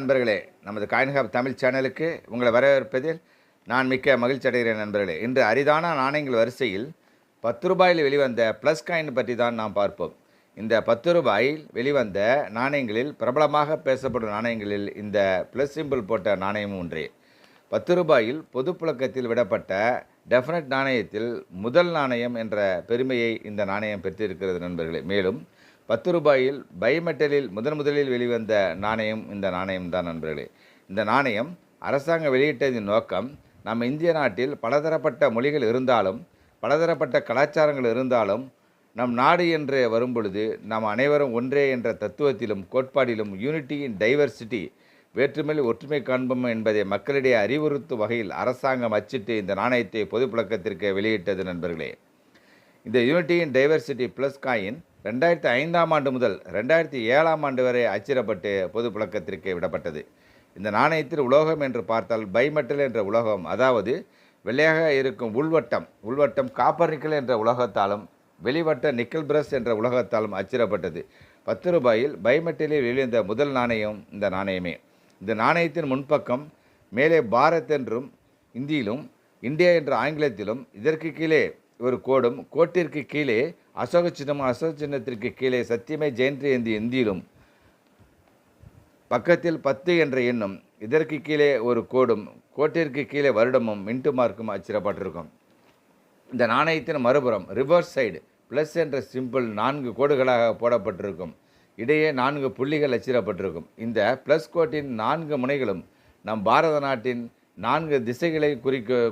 நண்பர்களே, நமது coin hub Tamil சேனலுக்கு உங்களை வரவேற்பதில் நான் மிக்க மகிழ்ச்சி அடைகிறேன் நண்பர்களே. இன்று அரிதான நாணயங்கள் வரிசையில் 10 ரூபாயில் வெளிவந்த ப்ளஸ் காயின் பற்றி தான் நாம் பார்ப்போம். இந்த 10 ரூபாயில் வெளிவந்த நாணயங்களில் பிரபலமாக பேசப்படும் நாணயங்களில் இந்த ப்ளஸ் சிம்பிள் போட்ட நாணயமும் ஒன்றே. 10 ரூபாயில் பொது புழக்கத்தில் விடப்பட்ட டெஃபினட் நாணயத்தில் முதல் நாணயம் என்ற பெருமையை இந்த நாணயம் பெற்றிருக்கிறது நண்பர்களே. மேலும் 10 ரூபாயில் பைமெட்டலில் முதலில் வெளிவந்த நாணயம் இந்த நாணயம் தான் நண்பர்களே. இந்த நாணயம் அரசாங்கம் வெளியிட்டதின் நோக்கம், நம்ம இந்திய நாட்டில் பலதரப்பட்ட மொழிகள் இருந்தாலும் பலதரப்பட்ட கலாச்சாரங்கள் இருந்தாலும் நம் நாடு என்று வரும்பொழுது நாம் அனைவரும் ஒன்றே என்ற தத்துவத்திலும் கோட்பாடிலும் யூனிட்டி இன் டைவர்சிட்டி, வேற்றுமையில் ஒற்றுமை காண்போம் என்பதை மக்களிடையே அறிவுறுத்தும் வகையில் அரசாங்கம் அச்சிட்டு இந்த நாணயத்தை பொது புழக்கத்திற்கு வெளியிட்டது நண்பர்களே. இந்த unity in diversity plus coin 2005ஆம் ஆண்டு முதல் 2007ஆம் ஆண்டு வரை அச்சிடப்பட்டு பொது புழக்கத்திற்கு விடப்பட்டது. இந்த நாணயத்தில் உலோகம் என்று பார்த்தால் பைமெட்டல் என்ற உலோகம், அதாவது வெள்ளையாக இருக்கும் உள்வட்டம் காப்பர் நிக்கல் என்ற உலோகத்தாலும் வெளிவட்ட நிக்கல் பிரஸ் என்ற உலோகத்தாலும் அச்சிடப்பட்டது. 10 ரூபாயில் பைமெட்டலில் வெளிவந்த முதல் நாணயம் இந்த நாணயமே. இந்த நாணயத்தின் முன்பக்கம் மேலே பாரத் என்றும் இந்தியிலும் இந்தியா என்ற ஆங்கிலத்திலும், இதற்கு கீழே ஒரு கோடும், கோட்டிற்கு கீழே அசோக சின்னத்திற்கு கீழே சத்தியமே ஜெயந்தி என்று இந்தியிலும், பக்கத்தில் 10 என்ற எண்ணும், இதற்கு கீழே ஒரு கோடும், கோட்டிற்கு கீழே வருடமும் மின்ட்டு மார்க்கும் அச்சிடப்பட்டிருக்கும். இந்த நாணயத்தின் மறுபுறம் ரிவர்ஸ் சைடு ப்ளஸ் என்ற சிம்பிள் 4 கோடுகளாக போடப்பட்டிருக்கும். இடையே 4 புள்ளிகள் அச்சிடப்பட்டிருக்கும். இந்த ப்ளஸ் கோட்டின் 4 முனைகளும் நம் பாரத நாட்டின் 4 திசைகளை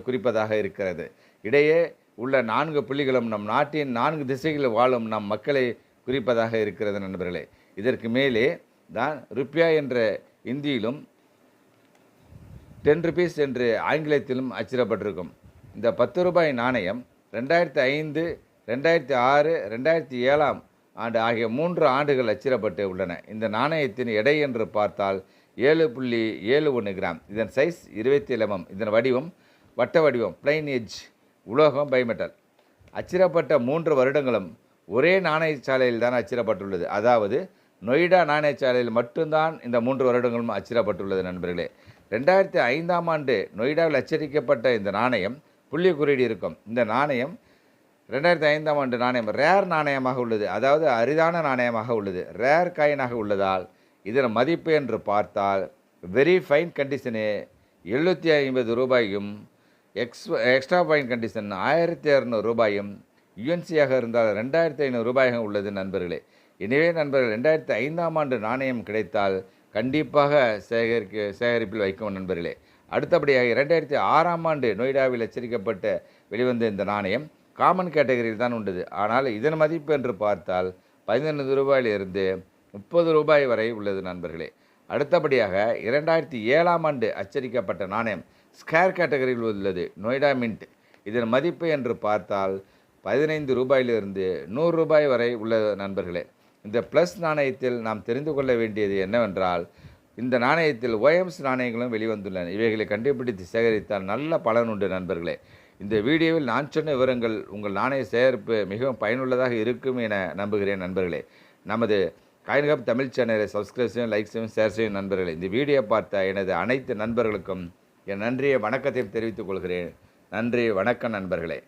குறிப்பதாக இருக்கிறது. இடையே உள்ள 4 புள்ளிகளும் நம் நாட்டின் 4 திசைகளில் வாழும் நம் மக்களை குறிப்பதாக இருக்கிறது நண்பர்களே. இதற்கு மேலே தான் ருப்பியா என்ற இந்தியிலும் 10 rupees என்று ஆங்கிலத்திலும் அச்சிடப்பட்டிருக்கும். இந்த 10 ரூபாய் நாணயம் 2005, 2006, 2007ஆம் ஆண்டு ஆகிய 3 ஆண்டுகள் அச்சிடப்பட்டு உள்ளன. இந்த நாணயத்தின் எடை என்று பார்த்தால் 7.71 கிராம். இதன் சைஸ் 27 mm. இதன் வடிவம் வட்ட வடிவம், பிளைன் எட்ஜ், உலோகம், பைமெட்டல். அச்சிடப்பட்ட 3 வருடங்களும் ஒரே நாணயச்சாலையில் தான் அச்சிடப்பட்டுள்ளது. அதாவது நொய்டா நாணயச்சாலையில் மட்டும்தான் இந்த 3 வருடங்களும் அச்சிடப்பட்டுள்ளது நண்பர்களே. 2005ஆம் ஆண்டு நொய்டாவில் அச்சடிக்கப்பட்ட இந்த நாணயம் புள்ளி குறியீடு இருக்கும். இந்த நாணயம் 2005ஆம் ஆண்டு நாணயம் ரேர் நாணயமாக உள்ளது, அதாவது அரிதான நாணயமாக உள்ளது. ரேர் காயினாக உள்ளதால் இதன் மதிப்பு என்று பார்த்தால் வெரி ஃபைன் கண்டிஷனே 750 ரூபாயும், எக்ஸ்ட்ரா ஃபைன் கண்டிஷன் 1200 ரூபாயும், யுஎன்சியாக இருந்தால் 2500 ரூபாயாக உள்ளது நண்பர்களே. எனவே நண்பர்கள், 2005ஆம் ஆண்டு நாணயம் கிடைத்தால் கண்டிப்பாக சேகரிப்பில் வைக்கும் நண்பர்களே. அடுத்தபடியாக 2006ஆம் ஆண்டு நொய்டாவில் எச்சரிக்கப்பட்ட வெளிவந்த இந்த நாணயம் காமன் கேட்டகரியில் தான் உண்டது. ஆனால் இதன் மதிப்பு என்று பார்த்தால் 15 ரூபாயிலிருந்து 30 ரூபாய் வரை உள்ளது நண்பர்களே. அடுத்தபடியாக 2007ஆம் ஆண்டு அச்சடிக்கப்பட்ட நாணயம் ஸ்கேர் கேட்டகரியில் உள்ளது, நொய்டா மின்ட். இதன் மதிப்பு என்று பார்த்தால் 15 ரூபாயிலிருந்து 100 ரூபாய் வரை உள்ளது நண்பர்களே. இந்த ப்ளஸ் நாணயத்தில் நாம் தெரிந்து கொள்ள வேண்டியது என்னவென்றால், இந்த நாணயத்தில் OMS நாணயங்களும் வெளிவந்துள்ளன. இவைகளை கண்டுபிடித்து சேகரித்தால் நல்ல பலன் உண்டு நண்பர்களே. இந்த வீடியோவில் நான் சொன்ன விவரங்கள் உங்கள் நாணய சேகரிப்பு மிகவும் பயனுள்ளதாக இருக்கும் என நம்புகிறேன் நண்பர்களே. நமது காயின் ஹப் தமிழ் சேனலை சப்ஸ்கிரைப் செய்யும், லைக் செய்யும், ஷேர் செய்யும் நண்பர்களே. இந்த வீடியோ பார்த்த எனது அனைத்து நண்பர்களுக்கும் என் நன்றியை வணக்கத்தையும் தெரிவித்துக் கொள்கிறேன். நன்றி, வணக்கம் நண்பர்களே.